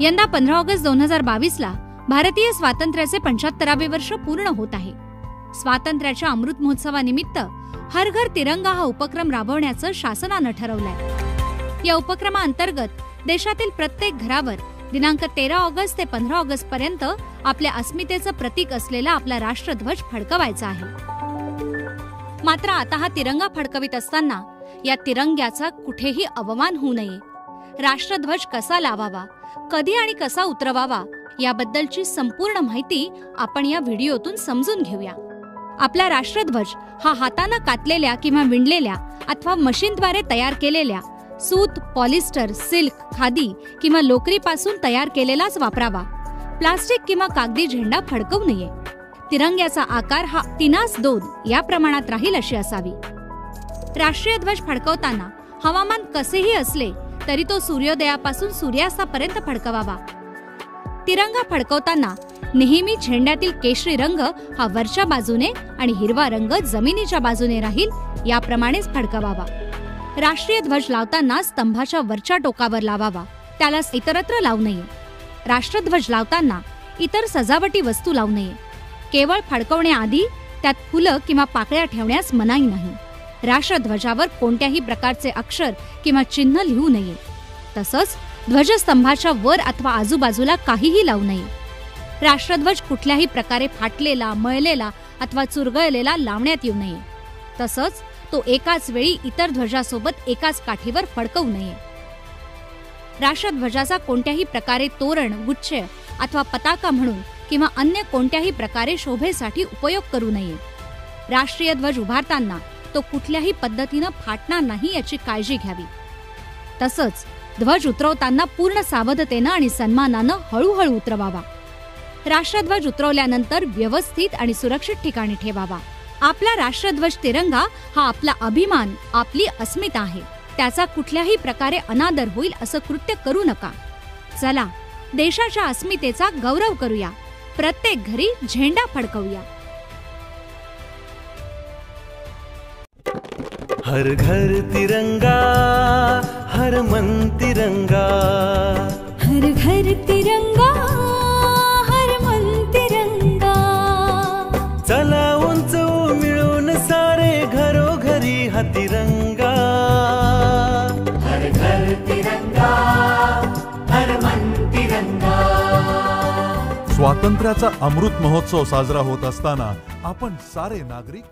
यंदा 15 ऑगस्ट 2022ला भारतीय स्वातंत्र्याचे 75वे वर्ष पूर्ण होत आहे। स्वातंत्र्याच्या अमृत महोत्सवानिमित्त हर घर तिरंगा हा उपक्रम राबवण्याचं शासनानं ठरवलंय। या उपक्रमाअंतर्गत देशातील प्रत्येक घरावर दिनांक 13 ऑगस्ट ते 15 ऑगस्ट पर्यंत आपल्या अस्मितेचं प्रतीक असलेला आपला राष्ट्रध्वज फडकवायचा आहे। मात्र आता हा तिरंगा फडकवित असताना या तिरंग्याचा कुठेही अवमान होऊ नये, राष्ट्रध्वज कसा लावावा, कधी आणि कसा उतरवावा याबद्दलची संपूर्ण माहिती आपण या व्हिडिओतून समजून घेऊया। आपला राष्ट्रध्वज हा हाताने कातलेल्या किंवा विणलेल्या अथवा मशीनद्वारे तयार केलेल्या सूत, पॉलिस्टर, सिल्क, खादी किंवा लोकरीपासून तयार केलेलाच वापरावा। प्लास्टिक किंवा कागदी झेंडा फडकवू नये। तिरंग्याचा आकार हा 3:2 या प्रमाणात राहील अशी असावी। राष्ट्रीय ध्वज फडकवताना हवामान कसेही असले तरी तो सूर्योदयापासून सूर्यास्तापर्यंत फडकवावा। तिरंगा फडकवताना नेहमी झेंड्यातील केशरी रंग हा वरच्या बाजूने आणि हिरवा रंग जमिनीच्या बाजूने राहील याप्रमाणेच फडकवावा। राष्ट्रीय ध्वज लावताना स्तंभाच्या वरच्या टोकावर लावावा, त्याला इतरत्र लावू नये। राष्ट्रध्वज लावताना इतर सजावटी वस्तू लावू नये। केवळ फडकवण्याआधी त्यात फुलं किंवा पाकळ्या ठेवण्यास मनाई नाही। राष्ट्रध्वजावर कोणत्याही प्रकारचे अक्षर किंवा चिन्ह लिहू नये। तसंच ध्वजस्तंभाच्या वर अथवा आजूबाजूला काहीही लावू नये। राष्ट्रध्वज कुठल्याही प्रकारे फाटलेला, मळलेला अथवा चुरगळलेला लावण्यात येऊ नये। तसंच तो एकाच वेळी इतर ध्वजासोबत एकाच काठीवर फडकवू नये। राष्ट्रध्वजाचा कोणत्याही प्रकारे तोरण, गुच्छ अथवा पताका म्हणून किंवा अन्य कोणत्याही प्रकारे शोभेसाठी उपयोग करू नये। राष्ट्रीय ध्वज उभारताना तो कुठल्याही पद्धतीने फाटणार नाही याची काळजी घ्यावी। तसंच ध्वज उतरवताना पूर्ण सावधतेने आणि सन्मानाने हळूहळू उतरवावा। राष्ट्रध्वज उतरवल्यानंतर व्यवस्थित आणि सुरक्षित ठिकाणी ठेवावा। आपला राष्ट्रध्वज तिरंगा हा आपला अभिमान, आपली अस्मिता आहे। त्याचा कुठल्याही प्रकारे अनादर होईल असं कृत्य करू नका। चला, देशाच्या अस्मितेचा गौरव करूया। प्रत्येक घरी झेंडा फडकवूया। हर घर तिरंगा, हर मन तिरंगा। हर घर तिरंगा, हर मन तिरंगा। चला उंच मिळून सारे घरोघरी हा तिरंगा। हर घर तिरंगा, हर मन तिरंगा। स्वातंत्र्याचा अमृत महोत्सव साजरा होत असताना आपण सारे नागरिक